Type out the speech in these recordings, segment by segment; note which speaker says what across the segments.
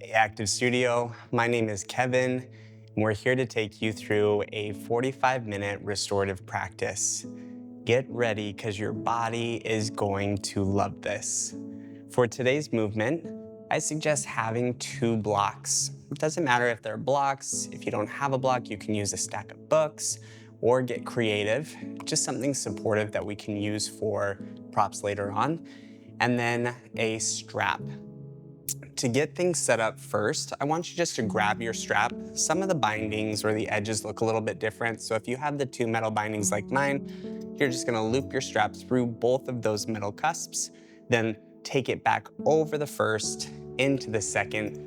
Speaker 1: ACTV Studio. My name is Kevin, and we're here to take you through a 45-minute restorative practice. Get ready, because your body is going to love this. For today's movement, I suggest having 2 blocks. It doesn't matter if they're blocks. If you don't have a block, you can use a stack of books or get creative, just something supportive that we can use for props later on. And then a strap. To get things set up first, I want you just to grab your strap. Some of the bindings or the edges look a little bit different, so if you have the 2 metal bindings like mine, you're just gonna loop your strap through both of those metal cusps, then take it back over the first, into the second,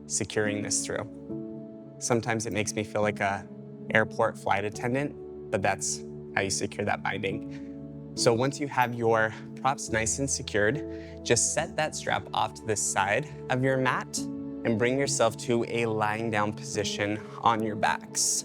Speaker 1: securing this through. Sometimes it makes me feel like a airport flight attendant, but that's how you secure that binding. So once you have your props nice and secured, just set that strap off to the side of your mat and bring yourself to a lying down position on your backs.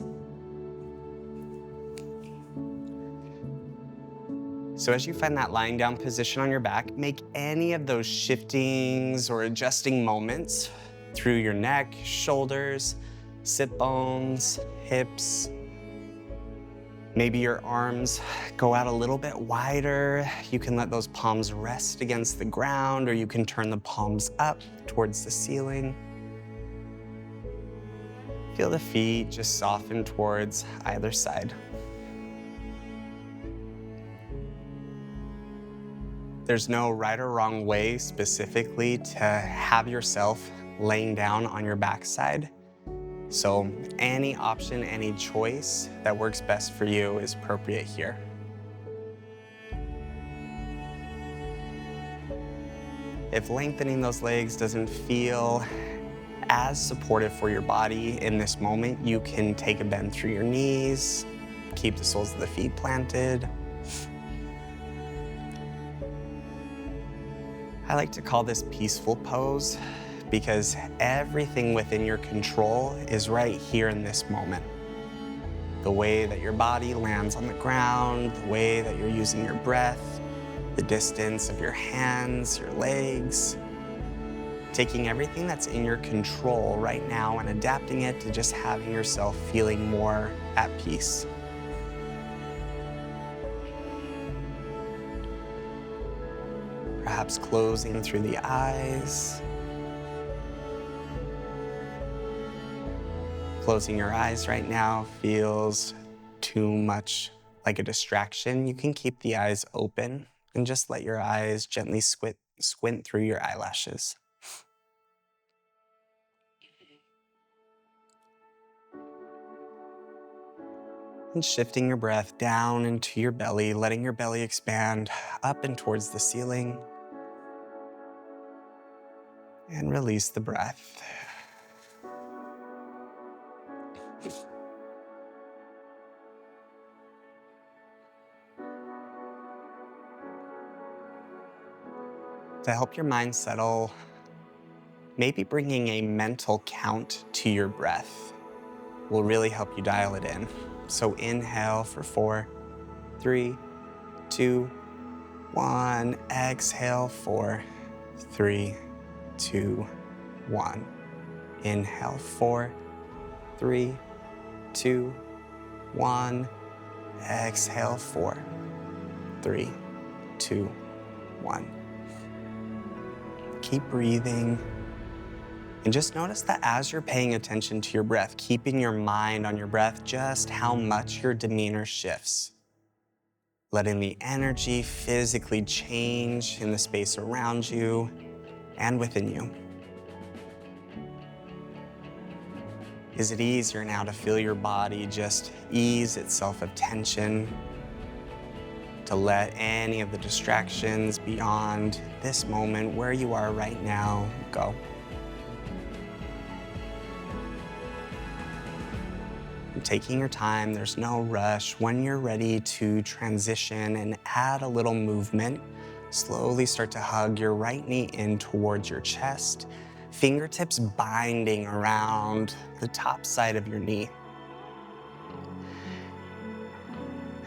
Speaker 1: So as you find that lying down position on your back, make any of those shiftings or adjusting moments through your neck, shoulders, sit bones, hips. Maybe your arms go out a little bit wider. You can let those palms rest against the ground, or you can turn the palms up towards the ceiling. Feel the feet just soften towards either side. There's no right or wrong way specifically to have yourself laying down on your backside. So any option, any choice that works best for you is appropriate here. If lengthening those legs doesn't feel as supportive for your body in this moment, you can take a bend through your knees, keep the soles of the feet planted. I like to call this peaceful pose, because everything within your control is right here in this moment. The way that your body lands on the ground, the way that you're using your breath, the distance of your hands, your legs. Taking everything that's in your control right now and adapting it to just having yourself feeling more at peace. Perhaps closing through the eyes. Closing your eyes right now feels too much like a distraction. You can keep the eyes open and just let your eyes gently squint through your eyelashes. And shifting your breath down into your belly, letting your belly expand up and towards the ceiling. And release the breath. To help your mind settle, maybe bringing a mental count to your breath will really help you dial it in. So inhale for 4, 3, 2, 1. Exhale, 4, 3, 2, 1. Inhale, 4, 3, 2, 1. Exhale, 4, 3, 2, 1. Keep breathing. And just notice that as you're paying attention to your breath, keeping your mind on your breath, just how much your demeanor shifts. Letting the energy physically change in the space around you and within you. Is it easier now to feel your body just ease itself of tension, to let any of the distractions beyond this moment where you are right now go? And taking your time, there's no rush. When you're ready to transition and add a little movement, slowly start to hug your right knee in towards your chest, fingertips binding around the top side of your knee.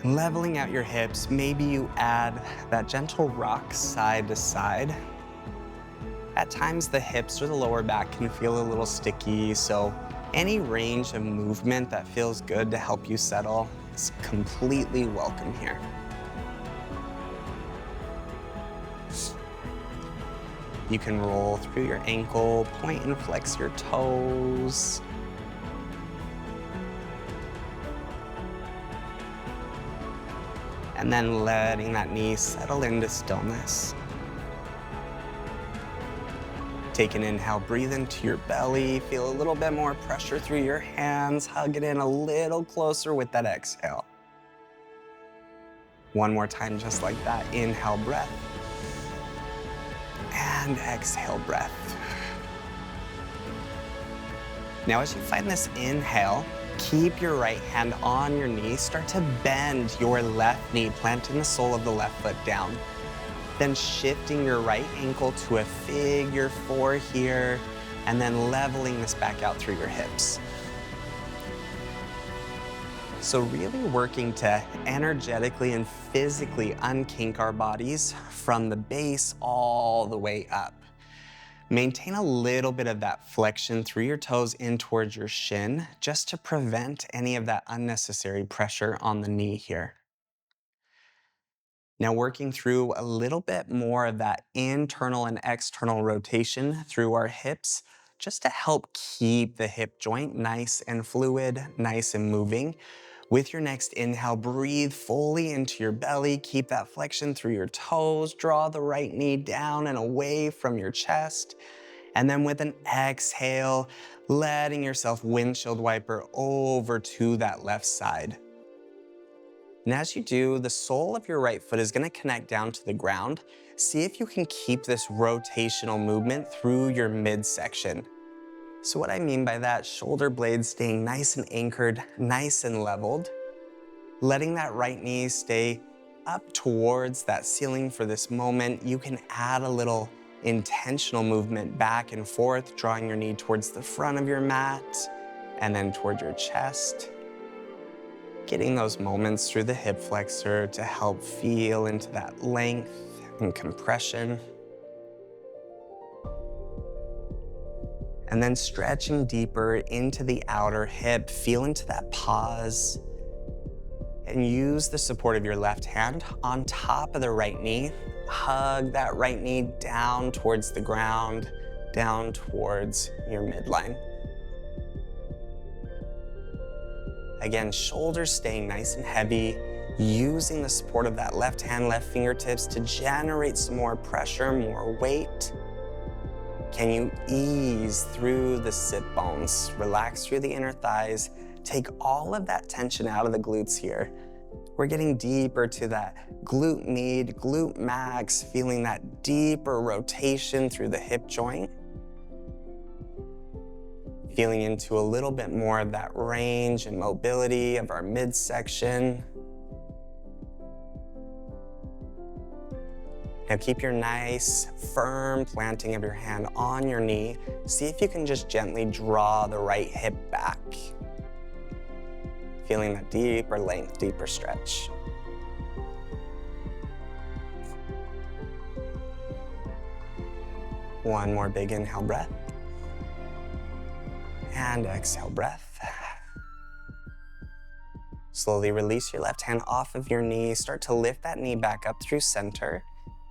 Speaker 1: And leveling out your hips, maybe you add that gentle rock side to side. At times, the hips or the lower back can feel a little sticky, so any range of movement that feels good to help you settle is completely welcome here. You can roll through your ankle, point and flex your toes. And then letting that knee settle into stillness. Take an inhale, breathe into your belly, feel a little bit more pressure through your hands, hug it in a little closer with that exhale. One more time, just like that. Inhale, breath. And exhale, breath. Now, as you find this inhale, keep your right hand on your knee. Start to bend your left knee, planting the sole of the left foot down. Then shifting your right ankle to a figure 4 here, and then leveling this back out through your hips. So really working to energetically and physically unkink our bodies from the base all the way up. Maintain a little bit of that flexion through your toes in towards your shin, just to prevent any of that unnecessary pressure on the knee here. Now working through a little bit more of that internal and external rotation through our hips, just to help keep the hip joint nice and fluid, nice and moving. With your next inhale, breathe fully into your belly, keep that flexion through your toes, draw the right knee down and away from your chest. And then with an exhale, letting yourself windshield wiper over to that left side. And as you do, the sole of your right foot is going to connect down to the ground. See if you can keep this rotational movement through your midsection. So what I mean by that, shoulder blades staying nice and anchored, nice and leveled. Letting that right knee stay up towards that ceiling for this moment. You can add a little intentional movement back and forth, drawing your knee towards the front of your mat and then toward your chest. Getting those moments through the hip flexor to help feel into that length and compression. And then stretching deeper into the outer hip, feel into that pause. And use the support of your left hand on top of the right knee. Hug that right knee down towards the ground, down towards your midline. Again, shoulders staying nice and heavy, using the support of that left hand, left fingertips to generate some more pressure, more weight. Can you ease through the sit bones? Relax through the inner thighs. Take all of that tension out of the glutes here. We're getting deeper to that glute med, glute max, feeling that deeper rotation through the hip joint. Feeling into a little bit more of that range and mobility of our midsection. Now keep your nice, firm planting of your hand on your knee. See if you can just gently draw the right hip back. Feeling that deeper length, deeper stretch. One more big inhale breath. And exhale breath. Slowly release your left hand off of your knee. Start to lift that knee back up through center.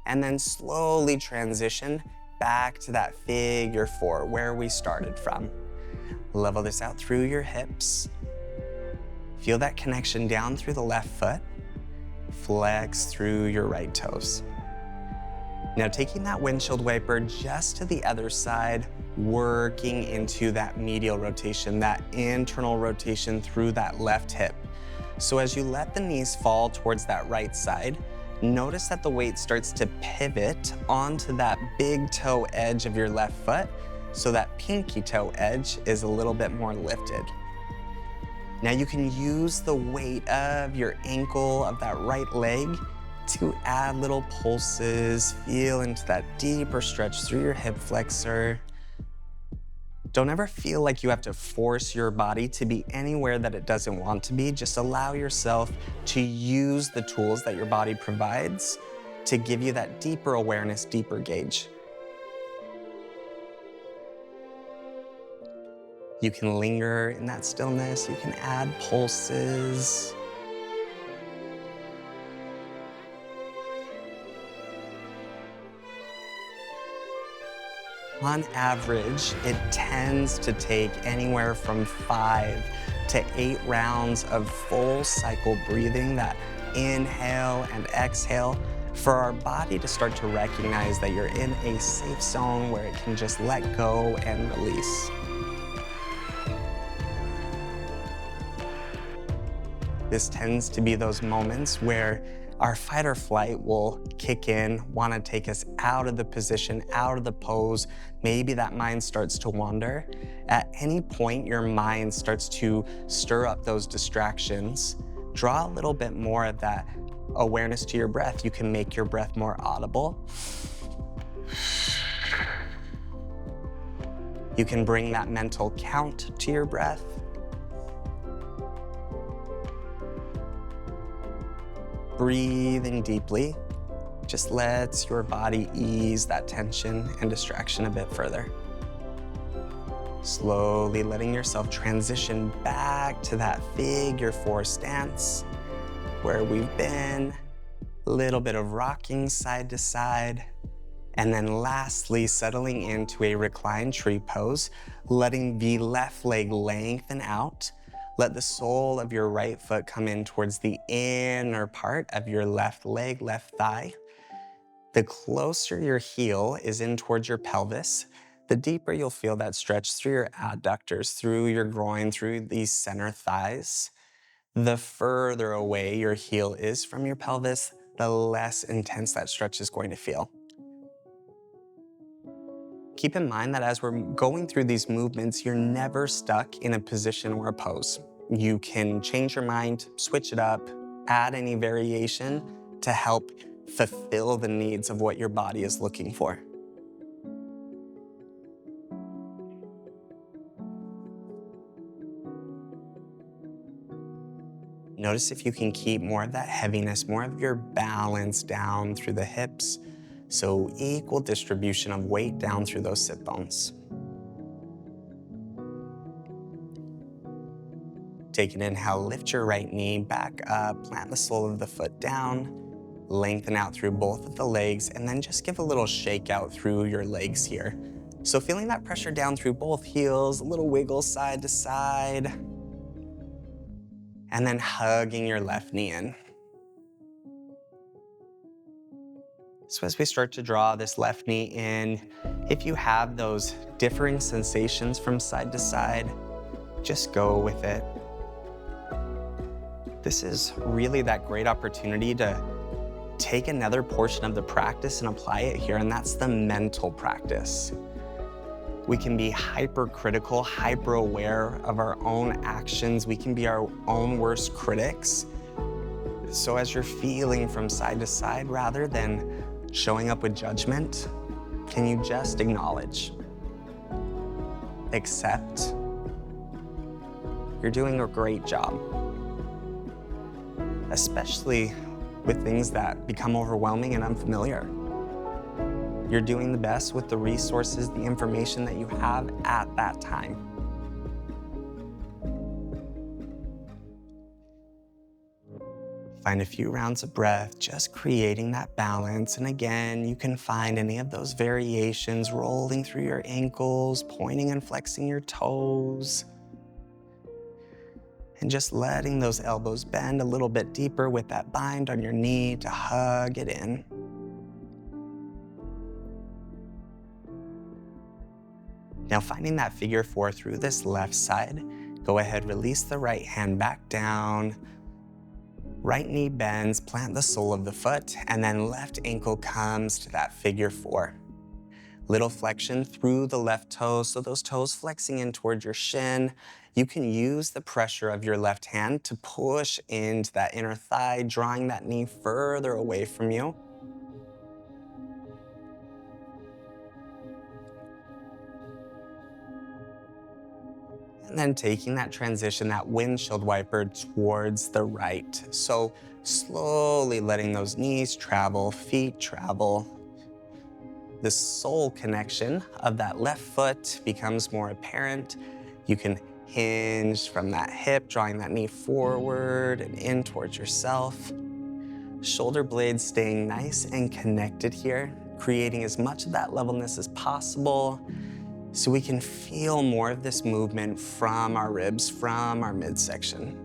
Speaker 1: And then slowly transition back to that figure 4 where we started from. Level this out through your hips. Feel that connection down through the left foot. Flex through your right toes. Now taking that windshield wiper just to the other side, working into that medial rotation, that internal rotation through that left hip. So as you let the knees fall towards that right side, notice that the weight starts to pivot onto that big toe edge of your left foot, so that pinky toe edge is a little bit more lifted. Now you can use the weight of your ankle of that right leg to add little pulses, feel into that deeper stretch through your hip flexor. Don't ever feel like you have to force your body to be anywhere that it doesn't want to be. Just allow yourself to use the tools that your body provides to give you that deeper awareness, deeper gauge. You can linger in that stillness. You can add pulses. On average, it tends to take anywhere from 5 to 8 rounds of full cycle breathing, that inhale and exhale, for our body to start to recognize that you're in a safe zone where it can just let go and release. This tends to be those moments where our fight or flight will kick in, want to take us out of the position, out of the pose. Maybe that mind starts to wander. At any point your mind starts to stir up those distractions, draw a little bit more of that awareness to your breath. You can make your breath more audible. You can bring that mental count to your breath. Breathing deeply just lets your body ease that tension and distraction a bit further. Slowly letting yourself transition back to that figure 4 stance where we've been, a little bit of rocking side to side, and then lastly settling into a reclined tree pose, letting the left leg lengthen out. Let the sole of your right foot come in towards the inner part of your left leg, left thigh. The closer your heel is in towards your pelvis, the deeper you'll feel that stretch through your adductors, through your groin, through these center thighs. The further away your heel is from your pelvis, the less intense that stretch is going to feel. Keep in mind that as we're going through these movements, you're never stuck in a position or a pose. You can change your mind, switch it up, add any variation to help fulfill the needs of what your body is looking for. Notice if you can keep more of that heaviness, more of your balance down through the hips. So equal distribution of weight down through those sit bones. Take an inhale, lift your right knee back up, plant the sole of the foot down, lengthen out through both of the legs, and then just give a little shake out through your legs here. So feeling that pressure down through both heels, a little wiggle side to side, and then hugging your left knee in. So as we start to draw this left knee in, if you have those differing sensations from side to side, just go with it. This is really that great opportunity to take another portion of the practice and apply it here, and that's the mental practice. We can be hypercritical, hyper-aware of our own actions. We can be our own worst critics. So as you're feeling from side to side, rather than showing up with judgment, can you just acknowledge, accept, you're doing a great job. Especially with things that become overwhelming and unfamiliar. You're doing the best with the resources, the information that you have at that time. Find a few rounds of breath, just creating that balance. And again, you can find any of those variations, rolling through your ankles, pointing and flexing your toes, and just letting those elbows bend a little bit deeper with that bind on your knee to hug it in. Now finding that figure 4 through this left side, go ahead, release the right hand back down, right knee bends, plant the sole of the foot, and then left ankle comes to that figure 4. Little flexion through the left toes, so those toes flexing in towards your shin. You can use the pressure of your left hand to push into that inner thigh, drawing that knee further away from you. And then taking that transition, that windshield wiper towards the right. So slowly letting those knees travel, feet travel. The sole connection of that left foot becomes more apparent. You can hinge from that hip, drawing that knee forward and in towards yourself. Shoulder blades staying nice and connected here, creating as much of that levelness as possible so we can feel more of this movement from our ribs, from our midsection.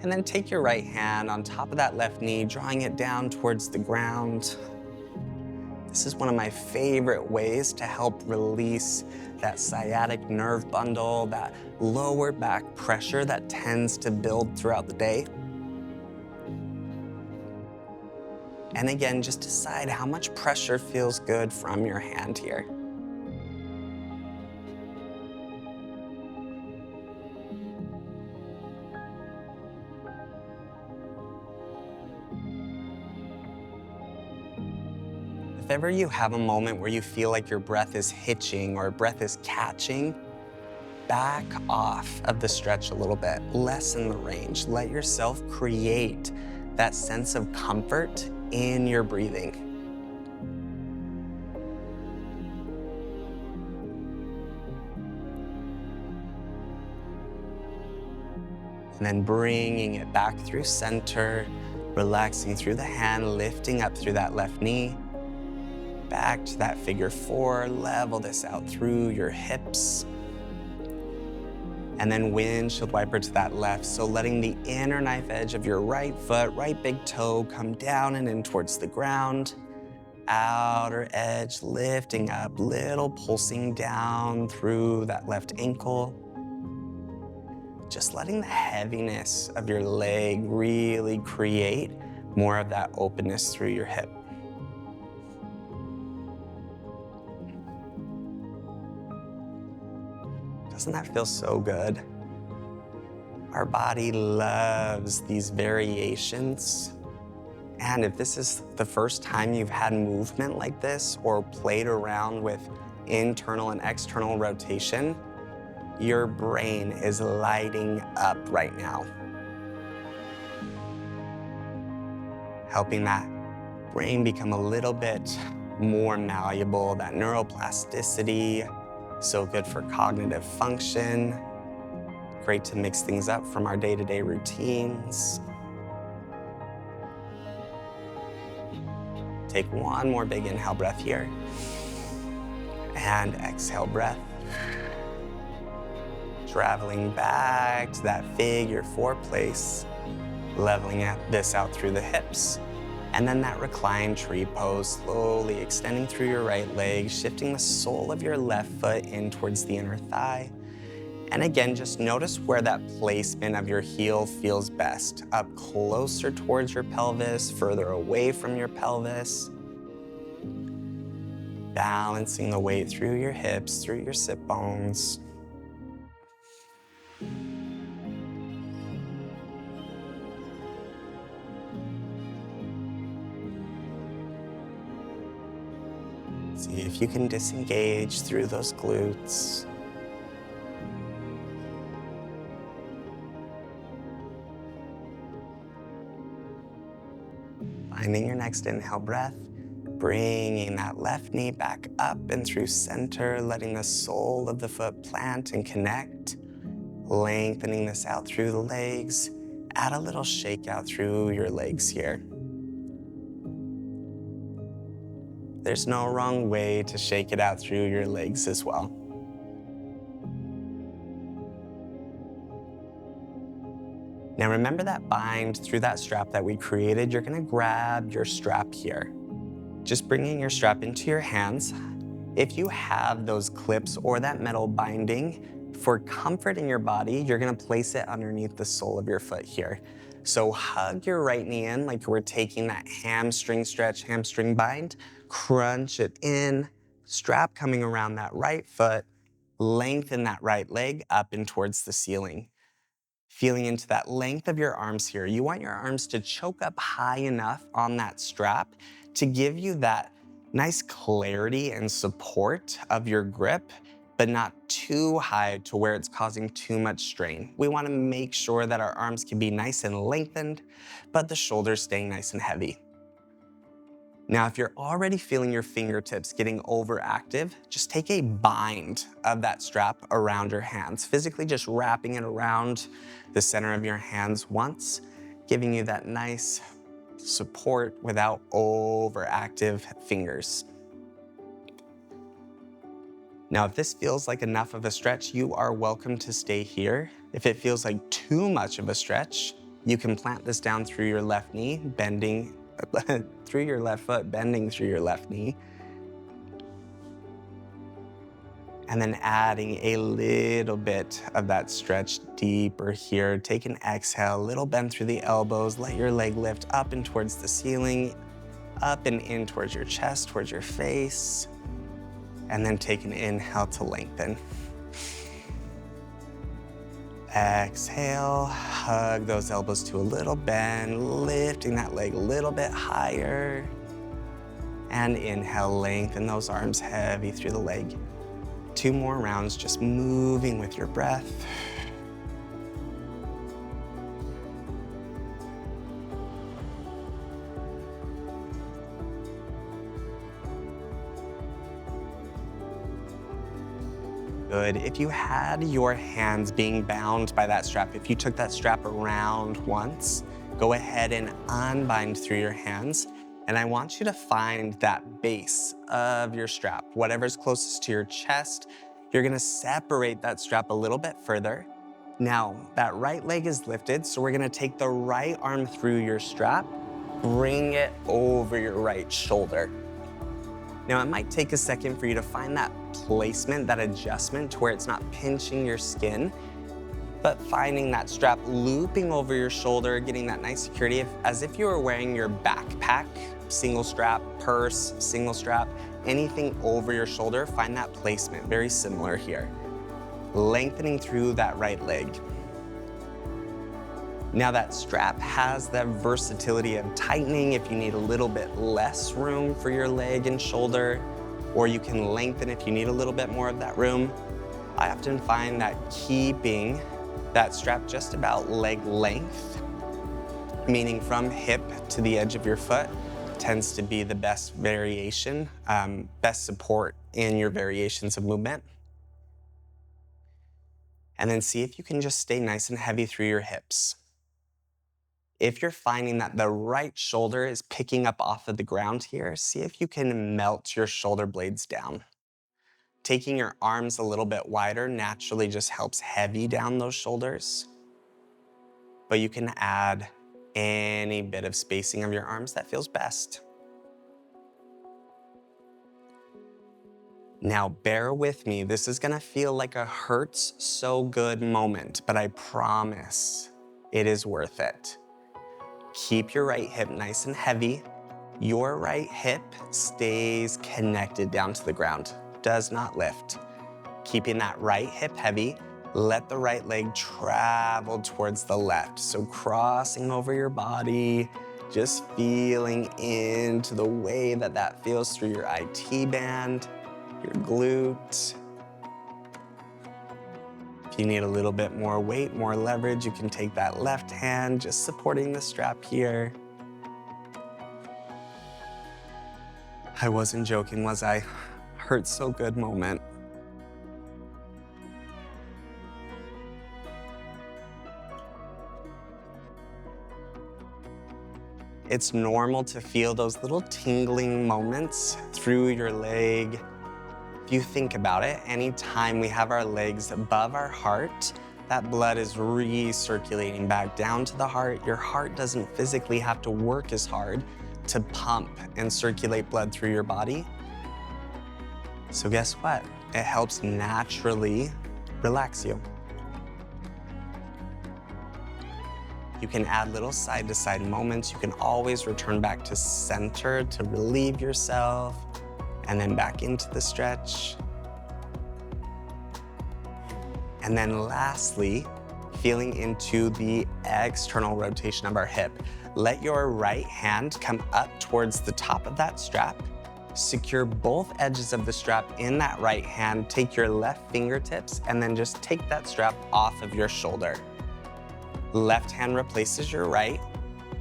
Speaker 1: And then take your right hand on top of that left knee, drawing it down towards the ground. This is one of my favorite ways to help release that sciatic nerve bundle, that lower back pressure that tends to build throughout the day. And again, just decide how much pressure feels good from your hand here. If ever you have a moment where you feel like your breath is hitching or breath is catching, back off of the stretch a little bit, lessen the range. Let yourself create that sense of comfort in your breathing. And then bringing it back through center, relaxing through the hand, lifting up through that left knee, back to that figure four, level this out through your hips. And then windshield wiper to that left, so letting the inner knife edge of your right foot, right big toe, come down and in towards the ground. Outer edge lifting up, little pulsing down through that left ankle. Just letting the heaviness of your leg really create more of that openness through your hip. Doesn't that feel so good? Our body loves these variations. And if this is the first time you've had movement like this or played around with internal and external rotation, your brain is lighting up right now. Helping that brain become a little bit more malleable, that neuroplasticity, so good for cognitive function. Great to mix things up from our day-to-day routines. Take one more big inhale breath here. And exhale breath. Traveling back to that figure four place, leveling this out through the hips. And then that reclined tree pose, slowly extending through your right leg, shifting the sole of your left foot in towards the inner thigh. And again, just notice where that placement of your heel feels best. Up closer towards your pelvis, further away from your pelvis. Balancing the weight through your hips, through your sit bones. See if you can disengage through those glutes. Finding your next inhale breath, bringing that left knee back up and through center, letting the sole of the foot plant and connect, lengthening this out through the legs. Add a little shake out through your legs here. There's no wrong way to shake it out through your legs as well. Now remember that bind through that strap that we created. You're gonna grab your strap here. Just bringing your strap into your hands. If you have those clips or that metal binding, for comfort in your body, you're gonna place it underneath the sole of your foot here. So hug your right knee in like we're taking that hamstring stretch, hamstring bind, crunch it in, strap coming around that right foot, lengthen that right leg up and towards the ceiling. Feeling into that length of your arms here. You want your arms to choke up high enough on that strap to give you that nice clarity and support of your grip, but not too high to where it's causing too much strain. We want to make sure that our arms can be nice and lengthened, but the shoulders staying nice and heavy. Now, if you're already feeling your fingertips getting overactive, just take a bind of that strap around your hands, physically just wrapping it around the center of your hands once, giving you that nice support without overactive fingers. Now, if this feels like enough of a stretch, you are welcome to stay here. If it feels like too much of a stretch, you can plant this down through your left knee, bending through your left foot, bending through your left knee. And then adding a little bit of that stretch deeper here. Take an exhale, a little bend through the elbows, let your leg lift up and towards the ceiling, up and in towards your chest, towards your face. And then take an inhale to lengthen. Exhale, hug those elbows to a little bend, lifting that leg a little bit higher. And inhale, lengthen those arms heavy through the leg. 2 more rounds, just moving with your breath. Good. If you had your hands being bound by that strap, if you took that strap around once, go ahead and unbind through your hands. And I want you to find that base of your strap, whatever's closest to your chest. You're gonna separate that strap a little bit further. Now, that right leg is lifted, so we're gonna take the right arm through your strap, bring it over your right shoulder. Now, it might take a second for you to find that placement, that adjustment to where it's not pinching your skin, but finding that strap looping over your shoulder, getting that nice security, as if you were wearing your backpack, single strap, purse, single strap, anything over your shoulder, find that placement, very similar here. Lengthening through that right leg. Now that strap has the versatility of tightening if you need a little bit less room for your leg and shoulder, or you can lengthen if you need a little bit more of that room. I often find that keeping that strap just about leg length, meaning from hip to the edge of your foot, tends to be the best variation, best support in your variations of movement. And then see if you can just stay nice and heavy through your hips. If you're finding that the right shoulder is picking up off of the ground here, see if you can melt your shoulder blades down. Taking your arms a little bit wider naturally just helps heavy down those shoulders. But you can add any bit of spacing of your arms that feels best. Now bear with me, this is gonna feel like a hurts so good moment, but I promise it is worth it. Keep your right hip nice and heavy. Your right hip stays connected down to the ground, does not lift. Keeping that right hip heavy, let the right leg travel towards the left. So crossing over your body, just feeling into the way that that feels through your IT band, your glute. If you need a little bit more weight, more leverage, you can take that left hand, just supporting the strap here. I wasn't joking, was I? Hurts so good moment. It's normal to feel those little tingling moments through your leg. If you think about it, anytime we have our legs above our heart, that blood is recirculating back down to the heart. Your heart doesn't physically have to work as hard to pump and circulate blood through your body. So guess what? It helps naturally relax you. You can add little side-to-side moments. You can always return back to center to relieve yourself, and then back into the stretch. And then lastly, feeling into the external rotation of our hip. Let your right hand come up towards the top of that strap. Secure both edges of the strap in that right hand. Take your left fingertips and then just take that strap off of your shoulder. Left hand replaces your right.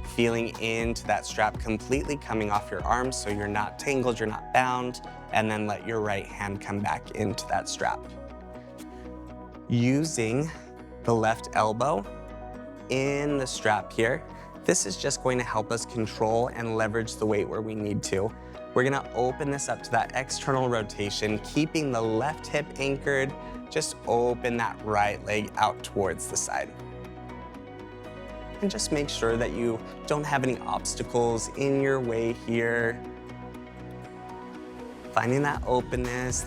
Speaker 1: feeling into that strap completely coming off your arms so you're not tangled, you're not bound, and then let your right hand come back into that strap. Using the left elbow in the strap here, this is just going to help us control and leverage the weight where we need to. We're gonna open this up to that external rotation, keeping the left hip anchored. Just open that right leg out towards the side. And just make sure that you don't have any obstacles in your way here. Finding that openness,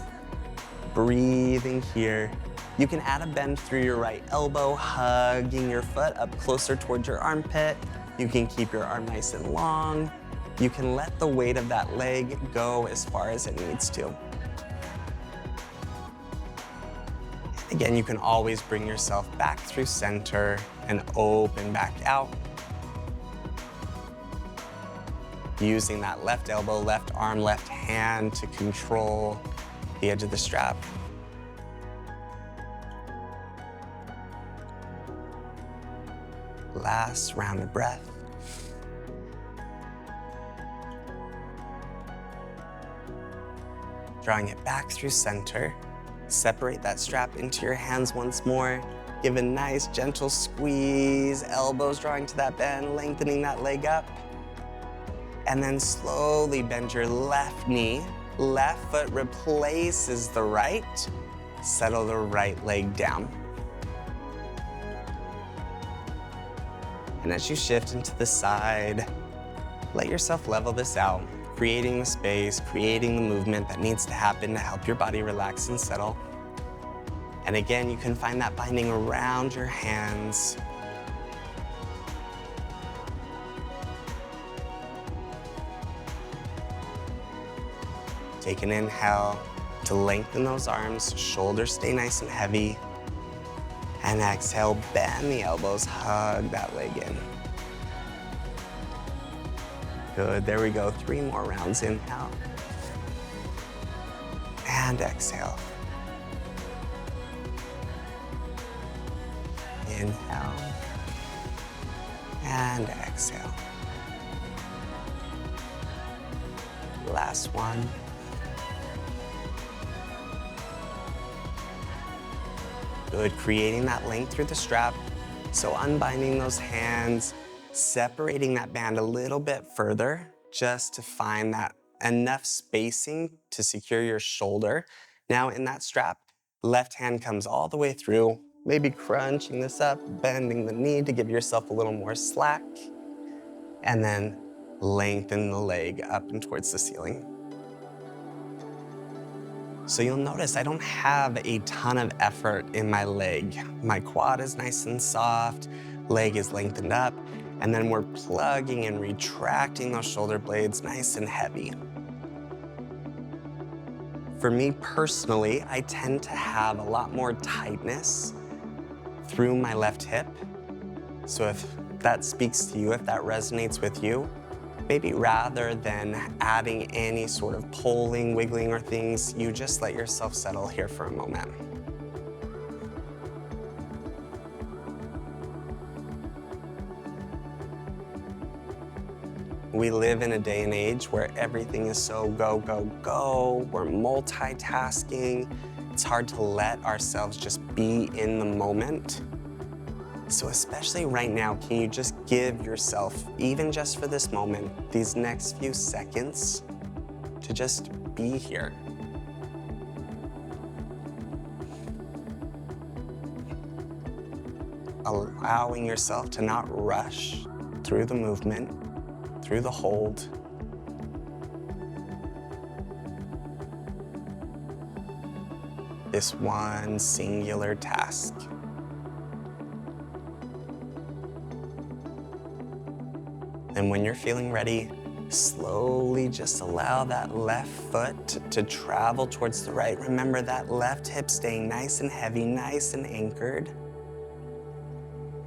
Speaker 1: breathing here. You can add a bend through your right elbow, hugging your foot up closer towards your armpit. You can keep your arm nice and long. You can let the weight of that leg go as far as it needs to. Again, you can always bring yourself back through center and open back out. Using that left elbow, left arm, left hand to control the edge of the strap. Last round of breath. Drawing it back through center. Separate that strap into your hands once more. Give a nice gentle squeeze, elbows drawing to that bend, lengthening that leg up. And then slowly bend your left knee. Left foot replaces the right. Settle the right leg down. And as you shift into the side, let yourself level this out, creating the space, creating the movement that needs to happen to help your body relax and settle. And again, you can find that binding around your hands. Take an inhale to lengthen those arms, shoulders stay nice and heavy. And exhale, bend the elbows, hug that leg in. Good, there we go. 3 more rounds, inhale. And exhale. Inhale. And exhale. Last one. Good, creating that length through the strap. So unbinding those hands, separating that band a little bit further, just to find that enough spacing to secure your shoulder. Now in that strap, left hand comes all the way through, maybe crunching this up, bending the knee to give yourself a little more slack, and then lengthen the leg up and towards the ceiling. So you'll notice I don't have a ton of effort in my leg. My quad is nice and soft, leg is lengthened up, and then we're plugging and retracting those shoulder blades nice and heavy. For me personally, I tend to have a lot more tightness through my left hip. So if that speaks to you, if that resonates with you, maybe rather than adding any sort of pulling, wiggling, or things, you just let yourself settle here for a moment. We live in a day and age where everything is so go, go, go. We're multitasking. It's hard to let ourselves just be in the moment. So especially right now, can you just give yourself, even just for this moment, these next few seconds to just be here? Allowing yourself to not rush through the movement, through the hold. This one singular task. And when you're feeling ready, slowly just allow that left foot to travel towards the right. Remember that left hip staying nice and heavy, nice and anchored.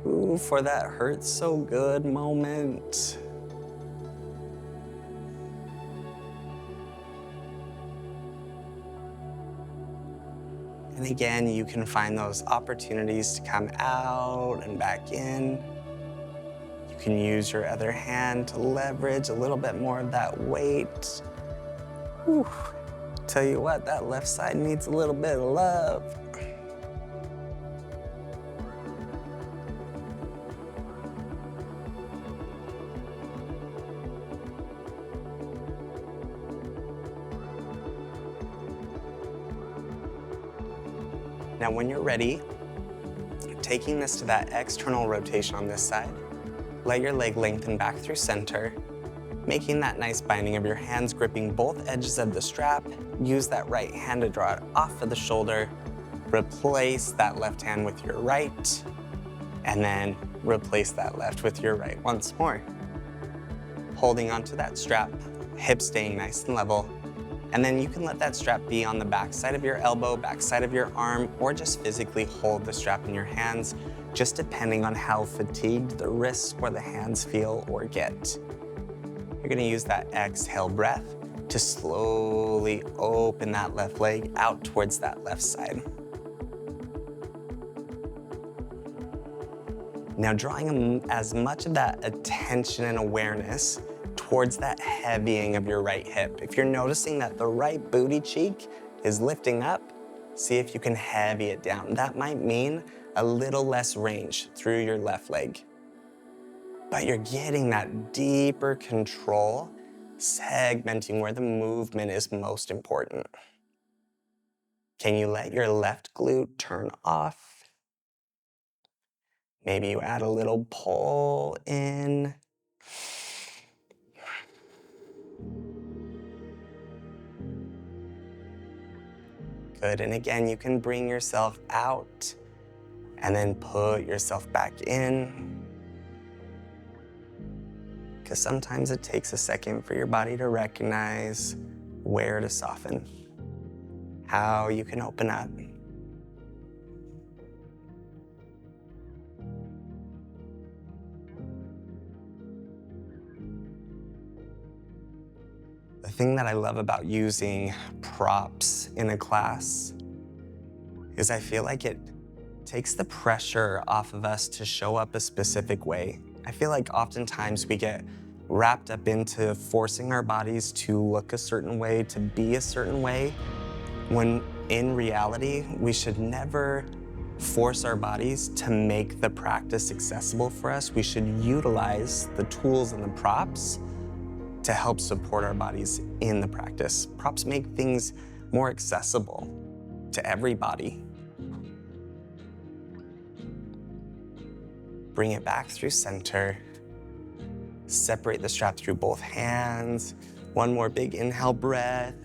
Speaker 1: Ooh, for that hurts so good moment. And again, you can find those opportunities to come out and back in. You can use your other hand to leverage a little bit more of that weight. Whew. Tell you what, that left side needs a little bit of love. Now, when you're ready, taking this to that external rotation on this side, let your leg lengthen back through center, making that nice binding of your hands, gripping both edges of the strap. Use that right hand to draw it off of the shoulder. Replace that left hand with your right, and then replace that left with your right once more. Holding onto that strap, hips staying nice and level. And then you can let that strap be on the back side of your elbow, back side of your arm, or just physically hold the strap in your hands, just depending on how fatigued the wrists or the hands feel or get. You're gonna use that exhale breath to slowly open that left leg out towards that left side. Now drawing as much of that attention and awareness towards that heavying of your right hip. If you're noticing that the right booty cheek is lifting up, see if you can heavy it down. That might mean a little less range through your left leg. But you're getting that deeper control, segmenting where the movement is most important. Can you let your left glute turn off? Maybe you add a little pull in. Good, and again, you can bring yourself out and then put yourself back in. Because sometimes it takes a second for your body to recognize where to soften, how you can open up. The thing that I love about using props in a class is I feel like it takes the pressure off of us to show up a specific way. I feel like oftentimes we get wrapped up into forcing our bodies to look a certain way, to be a certain way, when in reality, we should never force our bodies to make the practice accessible for us. We should utilize the tools and the props to help support our bodies in the practice. Props make things more accessible to everybody. Bring it back through center. Separate the strap through both hands. One more big inhale breath.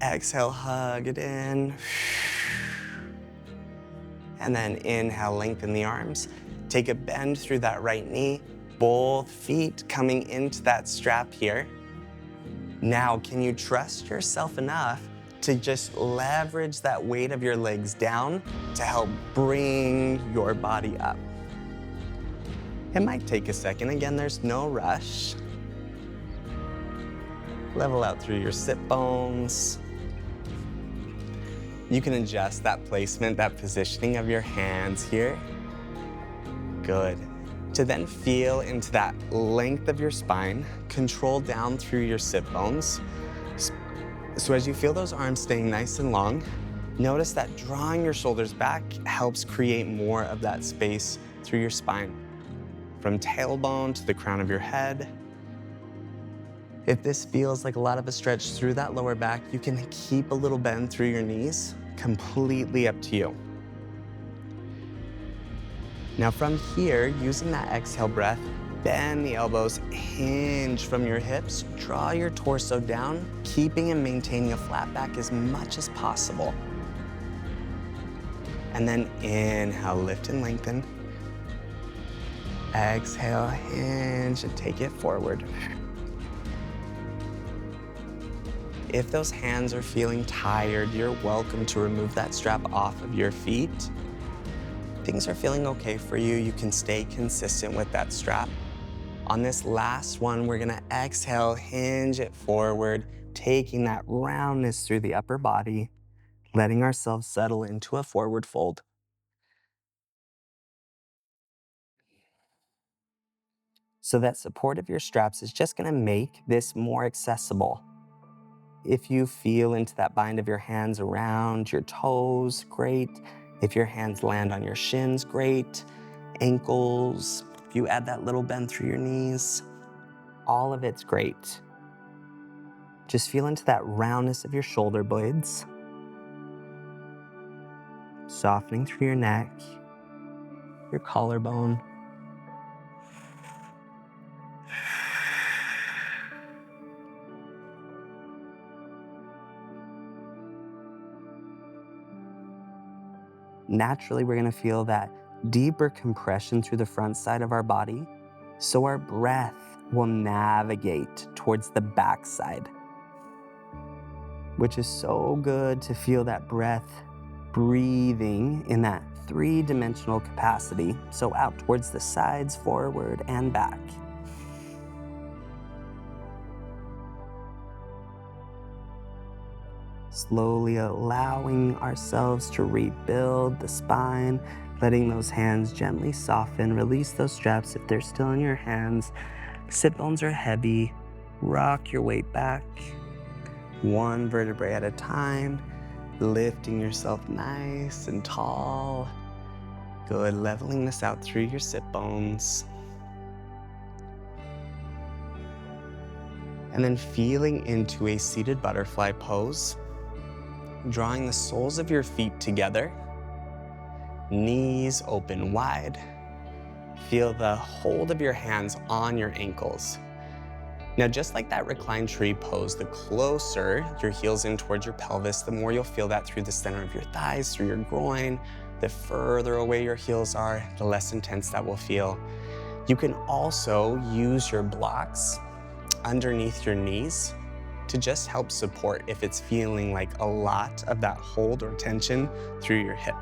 Speaker 1: Exhale, hug it in. And then inhale, lengthen the arms. Take a bend through that right knee. Both feet coming into that strap here. Now, can you trust yourself enough to just leverage that weight of your legs down to help bring your body up? It might take a second. Again, there's no rush. Level out through your sit bones. You can adjust that placement, that positioning of your hands here. Good. To then feel into that length of your spine, control down through your sit bones. So as you feel those arms staying nice and long, notice that drawing your shoulders back helps create more of that space through your spine, from tailbone to the crown of your head. If this feels like a lot of a stretch through that lower back, you can keep a little bend through your knees, completely up to you. Now from here, using that exhale breath, bend the elbows, hinge from your hips, draw your torso down, keeping and maintaining a flat back as much as possible. And then inhale, lift and lengthen. Exhale, hinge and take it forward. If those hands are feeling tired, you're welcome to remove that strap off of your feet. Things are feeling okay for you, you can stay consistent with that strap. On this last one, we're gonna exhale, hinge it forward, taking that roundness through the upper body, letting ourselves settle into a forward fold. So that support of your straps is just gonna make this more accessible. If you feel into that bind of your hands around your toes, great. If your hands land on your shins, great. Ankles, if you add that little bend through your knees, all of it's great. Just feel into that roundness of your shoulder blades, softening through your neck, your collarbone. Naturally, we're gonna feel that deeper compression through the front side of our body, so our breath will navigate towards the back side, which is so good to feel that breath breathing in that three-dimensional capacity, so out towards the sides, forward, and back. Slowly allowing ourselves to rebuild the spine, letting those hands gently soften. Release those straps if they're still in your hands. Sit bones are heavy. Rock your weight back, one vertebrae at a time, lifting yourself nice and tall. Good, leveling this out through your sit bones. And then feeling into a seated butterfly pose, drawing the soles of your feet together, knees open wide. Feel the hold of your hands on your ankles. Now, just like that reclined tree pose, the closer your heels in towards your pelvis, the more you'll feel that through the center of your thighs, through your groin. The further away your heels are, the less intense that will feel. You can also use your blocks underneath your knees to just help support if it's feeling like a lot of that hold or tension through your hip.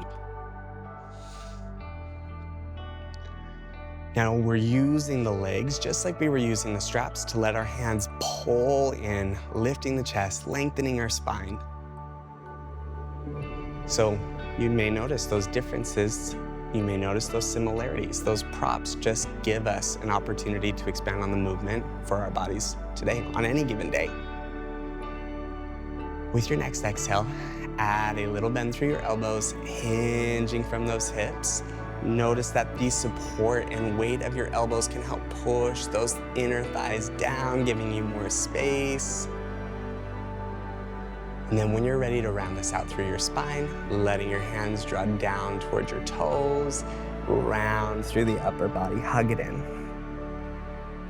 Speaker 1: Now we're using the legs just like we were using the straps to let our hands pull in, lifting the chest, lengthening our spine. So you may notice those differences. You may notice those similarities. Those props just give us an opportunity to expand on the movement for our bodies today on any given day. With your next exhale, add a little bend through your elbows, hinging from those hips. Notice that the support and weight of your elbows can help push those inner thighs down, giving you more space. And then when you're ready to round this out through your spine, letting your hands draw down towards your toes, round through the upper body, hug it in.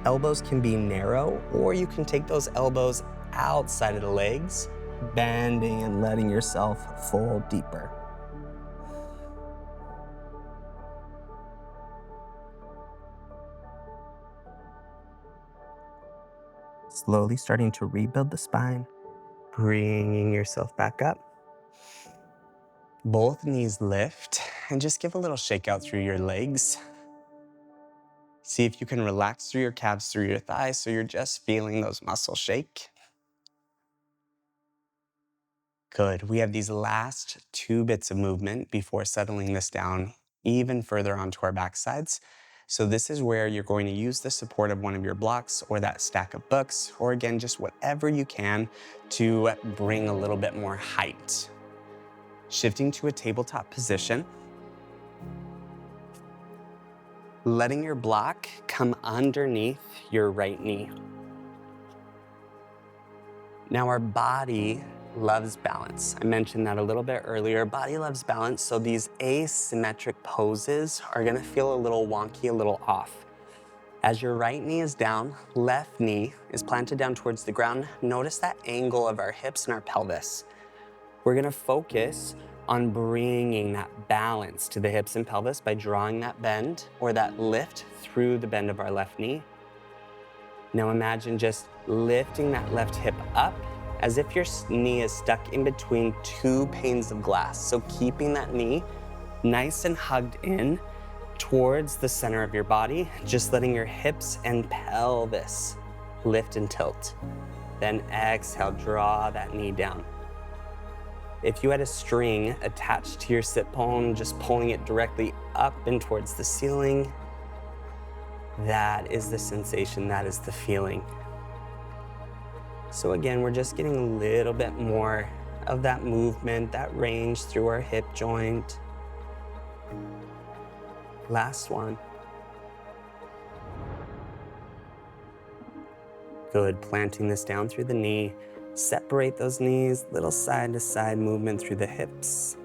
Speaker 1: Elbows can be narrow, or you can take those elbows outside of the legs, bending and letting yourself fold deeper. Slowly starting to rebuild the spine, bringing yourself back up. Both knees lift and just give a little shake out through your legs. See if you can relax through your calves, through your thighs, so you're just feeling those muscles shake. Good. We have these last two bits of movement before settling this down even further onto our backsides. So this is where you're going to use the support of one of your blocks or that stack of books, or again, just whatever you can to bring a little bit more height. Shifting to a tabletop position. Letting your block come underneath your right knee. Now our body loves balance. I mentioned that a little bit earlier. Body loves balance, so these asymmetric poses are gonna feel a little wonky, a little off. As your right knee is down, left knee is planted down towards the ground. Notice that angle of our hips and our pelvis. We're gonna focus on bringing that balance to the hips and pelvis by drawing that bend or that lift through the bend of our left knee. Now imagine just lifting that left hip up as if your knee is stuck in between two panes of glass. So keeping that knee nice and hugged in towards the center of your body, just letting your hips and pelvis lift and tilt. Then exhale, draw that knee down. If you had a string attached to your sit bone, just pulling it directly up and towards the ceiling, That is the sensation, that is the feeling. So again, we're just getting a little bit more of that movement, that range through our hip joint. Last one. Good, planting this down through the knee. Separate those knees, little side to side movement through the hips.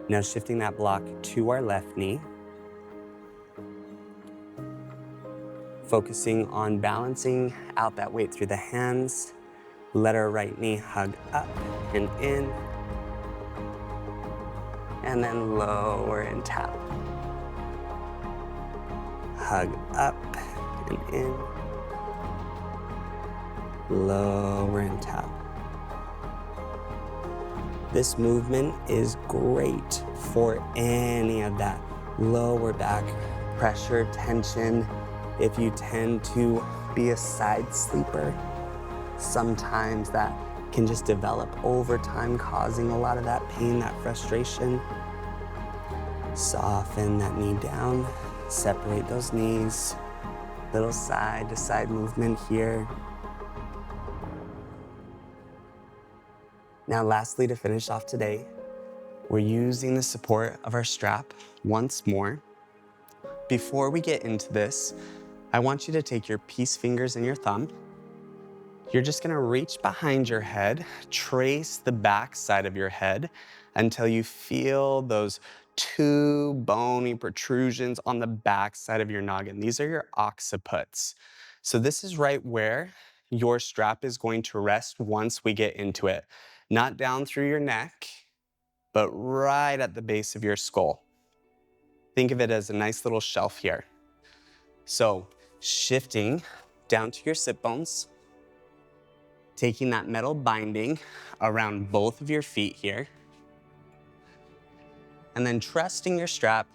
Speaker 1: Now shifting that block to our left knee. Focusing on balancing out that weight through the hands. Let our right knee hug up and in. And then lower and tap. Hug up and in. Lower and tap. This movement is great for any of that lower back pressure, tension. If you tend to be a side sleeper, sometimes that can just develop over time, causing a lot of that pain, that frustration. Soften that knee down, separate those knees, little side to side movement here. Now lastly, to finish off today, we're using the support of our strap once more. Before we get into this, I want you to take your peace fingers and your thumb. You're just gonna reach behind your head, trace the back side of your head until you feel those two bony protrusions on the back side of your noggin. These are your occiputs. So this is right where your strap is going to rest once we get into it. Not down through your neck, but right at the base of your skull. Think of it as a nice little shelf here. So shifting down to your sit bones, taking that metal binding around both of your feet here, and then trusting your strap.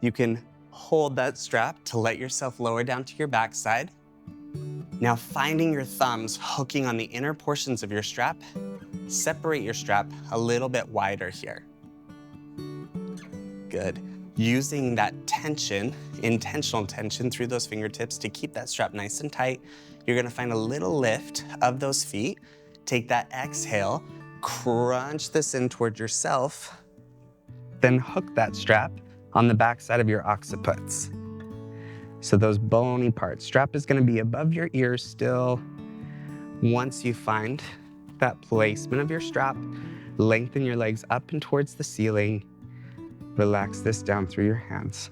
Speaker 1: You can hold that strap to let yourself lower down to your backside. Now finding your thumbs hooking on the inner portions of your strap, separate your strap a little bit wider here. Good. Using that tension, intentional tension through those fingertips to keep that strap nice and tight, you're gonna find a little lift of those feet. Take that exhale, crunch this in towards yourself, then hook that strap on the back side of your occipits. So those bony parts. Strap is gonna be above your ears still. Once you find that placement of your strap, lengthen your legs up and towards the ceiling. Relax this down through your hands.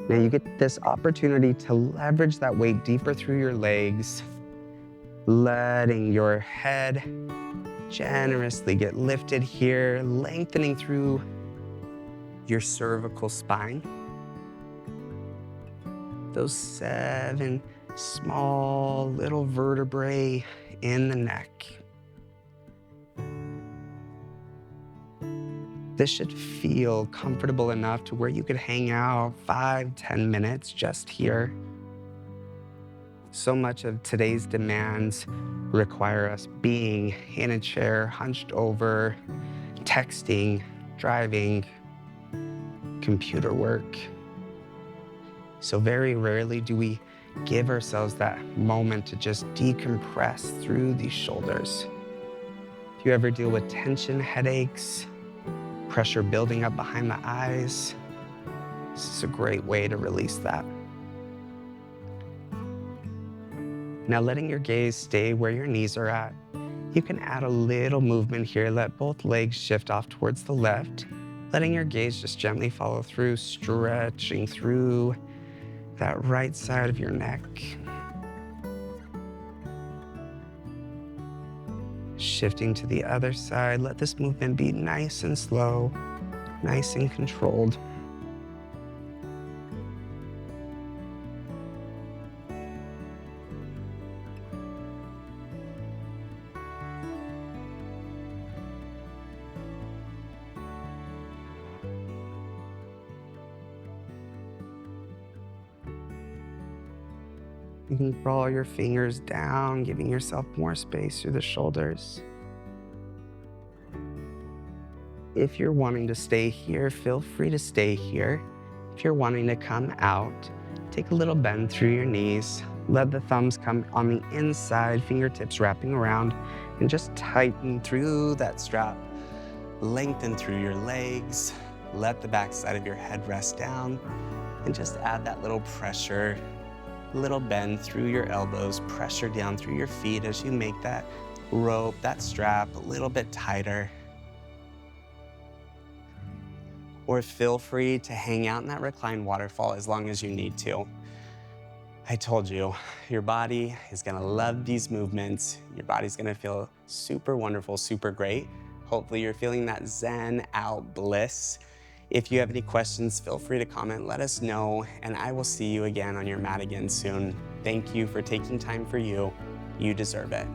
Speaker 1: Now you get this opportunity to leverage that weight deeper through your legs, letting your head generously get lifted here, lengthening through your cervical spine. Those 7 small little vertebrae in the neck. This should feel comfortable enough to where you could hang out 5-10 minutes just here. So much of today's demands require us being in a chair, hunched over, texting, driving, computer work. So very rarely do we give ourselves that moment to just decompress through these shoulders. If you ever deal with tension, headaches, pressure building up behind the eyes, this is a great way to release that. Now letting your gaze stay where your knees are at, you can add a little movement here. Let both legs shift off towards the left, letting your gaze just gently follow through, stretching through that right side of your neck. Shifting to the other side, let this movement be nice and slow, nice and controlled. You can crawl your fingers down, giving yourself more space through the shoulders. If you're wanting to stay here, feel free to stay here. If you're wanting to come out, take a little bend through your knees. Let the thumbs come on the inside, fingertips wrapping around, and just tighten through that strap. Lengthen through your legs. Let the back side of your head rest down, and just add that little pressure, little bend through your elbows, pressure down through your feet as you make that rope, that strap a little bit tighter. Or feel free to hang out in that reclined waterfall as long as you need to. I told you, your body is gonna love these movements. Your body's gonna feel super wonderful, super great. Hopefully you're feeling that zen out bliss. If you have any questions, feel free to comment, let us know, and I will see you again on your mat again soon. Thank you for taking time for you. You deserve it.